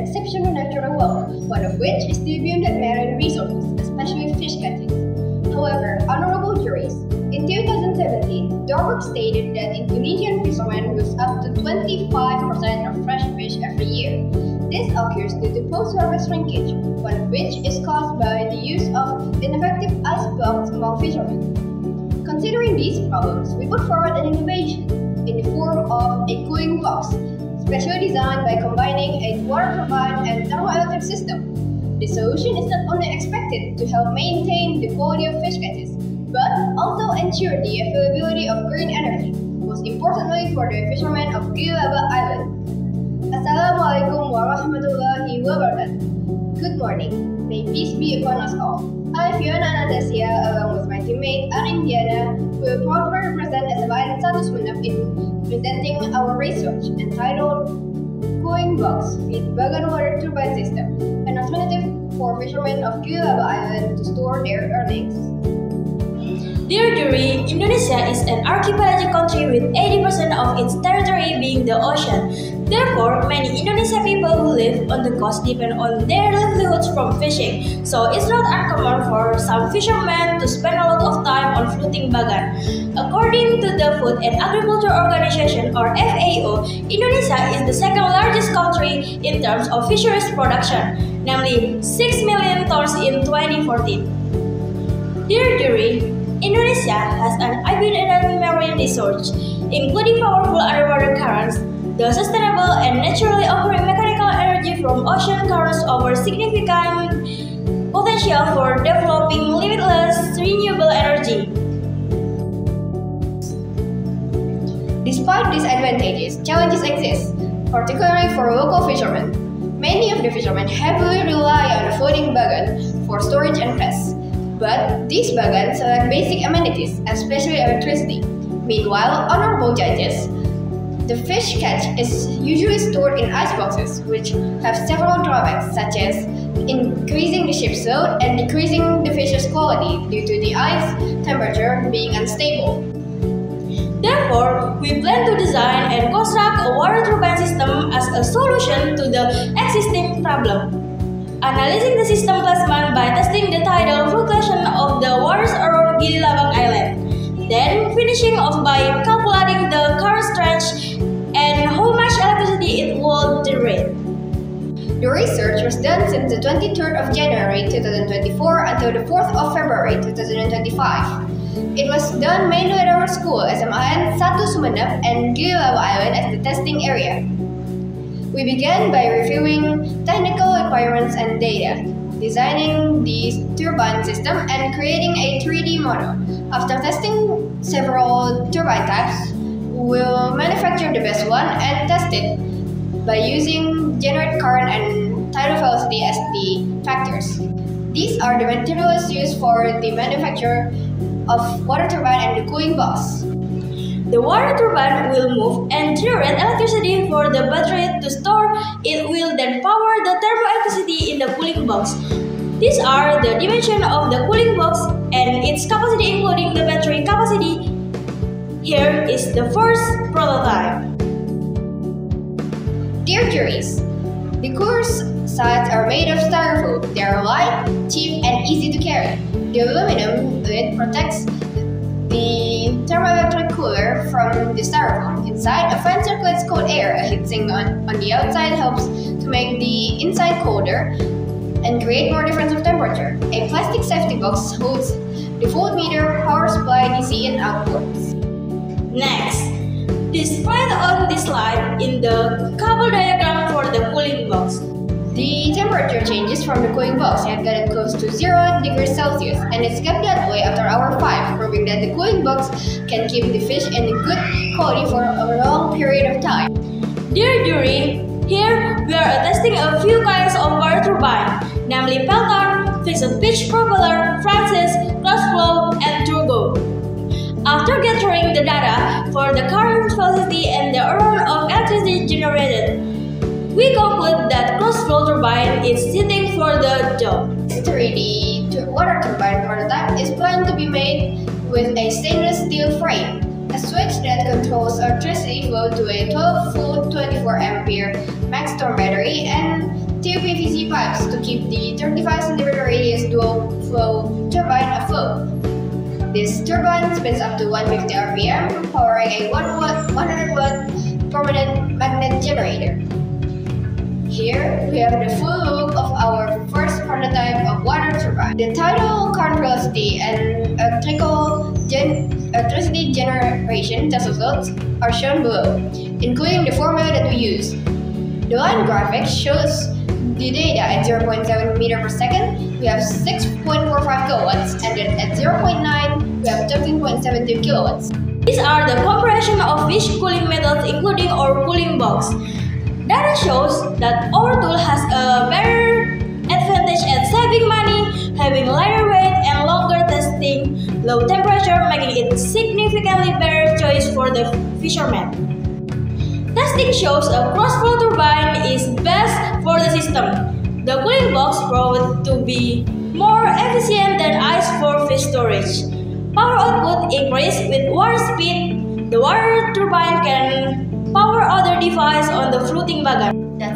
exceptional natural wealth, one of which is the abundant marine resources, especially fish catches. However, honorable juries, in 2017, the report stated that Indonesian fishermen lose up to 25% of fresh fish every year. This occurs due to post-harvest shrinkage, one of which is caused by the use of ineffective ice blocks among fishermen. Considering these problems, we put forward an innovation in the form of a cooling box, specially designed by combining a water turbine and thermoelectric system. The solution is not only expected to help maintain the quality of fish catches, but also ensure the availability of green energy, most importantly for the fishermen of Gilaba Island. Assalamualaikum warahmatullahi wabarakatuh. Good morning. May peace be upon us all. I, Fiona and Anastasia, along with my teammate Arin, will proudly represent SMAN SUMENEP in presenting our research entitled Cooling Box with Bagan Water Turbine System, an alternative for fishermen of Gilaba Island to store their earnings. Dear jury, Indonesia is an archipelagic country with 80% of its territory being the ocean. Therefore, many Indonesian people who live on the coast depend on their livelihoods from fishing. So it's not uncommon for some fishermen to spend a lot of time on floating bagan. According to the Food and Agriculture Organization or FAO, Indonesia is the second largest country in terms of fisheries production, namely 6 million tons in 2014. Dear jury, Indonesia has an abundant marine resource, including powerful underwater currents. The sustainable and naturally occurring mechanical energy from ocean currents offers significant potential for developing limitless renewable energy. Despite these advantages, challenges exist, particularly for local fishermen. Many of the fishermen heavily rely on floating bagan for storage and rest. But these bagans lack basic amenities, especially electricity. Meanwhile, honorable judges, the fish catch is usually stored in ice boxes, which have several drawbacks, such as increasing the ship's load and decreasing the fish's quality due to the ice temperature being unstable. Therefore, we plan to design and construct a water turbine system as a solution to the existing problem. Analyzing the system placement by testing the tidal fluctuation of the waters around Gilaba Island. Then finishing off by calculating the current stretch and how much electricity it will generate. The research was done since the 23rd of January 2024 until the 4th of February 2025. It was done mainly at our school, SMAN SUMENEP and Gilaba Island as the testing area. We began by reviewing technical requirements and data, designing the turbine system, and creating a 3D model. After testing several turbine types, we'll manufacture the best one and test it by using generate current and tidal velocity as the factors. These are the materials used for the manufacture of water turbine and the cooling box. The water turbine will move and generate electricity for the battery to store. It will then power the thermoelectricity in the cooling box. These are the dimensions of the cooling box and its capacity including the battery capacity. Here is the first prototype. Dear juries, the cooler's sides are made of styrofoam. They are light, cheap, and easy to carry. The aluminum lid protects the thermoelectric cooler from the styrofoam. Inside, a fan circulates cold air. A heatsink on the outside helps to make the inside colder and create more difference of temperature. A plastic safety box holds the voltmeter, power supply, DC, and outputs. Next, displayed on this slide in the cable diagram for the cooling box. The temperature changes from the cooling box and get close to 0 degrees Celsius, and it's kept that way after hour 5, proving that the cooling box can keep the fish in good quality for a long period of time. Dear jury, here we are testing a few kinds of water turbine, namely Pelton, fixed pitch propeller, Francis, closed flow, and turbo. After gathering the data for the current velocity and the amount of electricity generated, we conclude that closed flow turbine is suited for the job. The 3D water turbine prototype is planned to be made with a stainless steel frame, a switch that controls electricity flow to a 12-volt 24-ampere max storm battery, and two PVC pipes to keep the 35 cm radius dual flow turbine afloat. This turbine spins up to 150 RPM, powering a 100 watt permanent magnet generator. Here we have the full look of our first prototype of water turbine. The tidal current velocity and electricity generation test results are shown below, including the formula that we use. The line graphic shows the data at 0.7 meter per second, we have 6.45 kilowatts, and then at 0.9, we have 13.72 kilowatts. These are the comparison of fish cooling methods including our cooling box. Data shows that our tool has a better advantage at saving money, having lighter weight and longer testing, low temperature, making it significantly better choice for the fishermen. Testing shows a cross-flow turbine is best for the system. The cooling box proved to be more efficient than ice for fish storage. Power output increased with water speed. The water turbine can power other devices on the floating bagan. The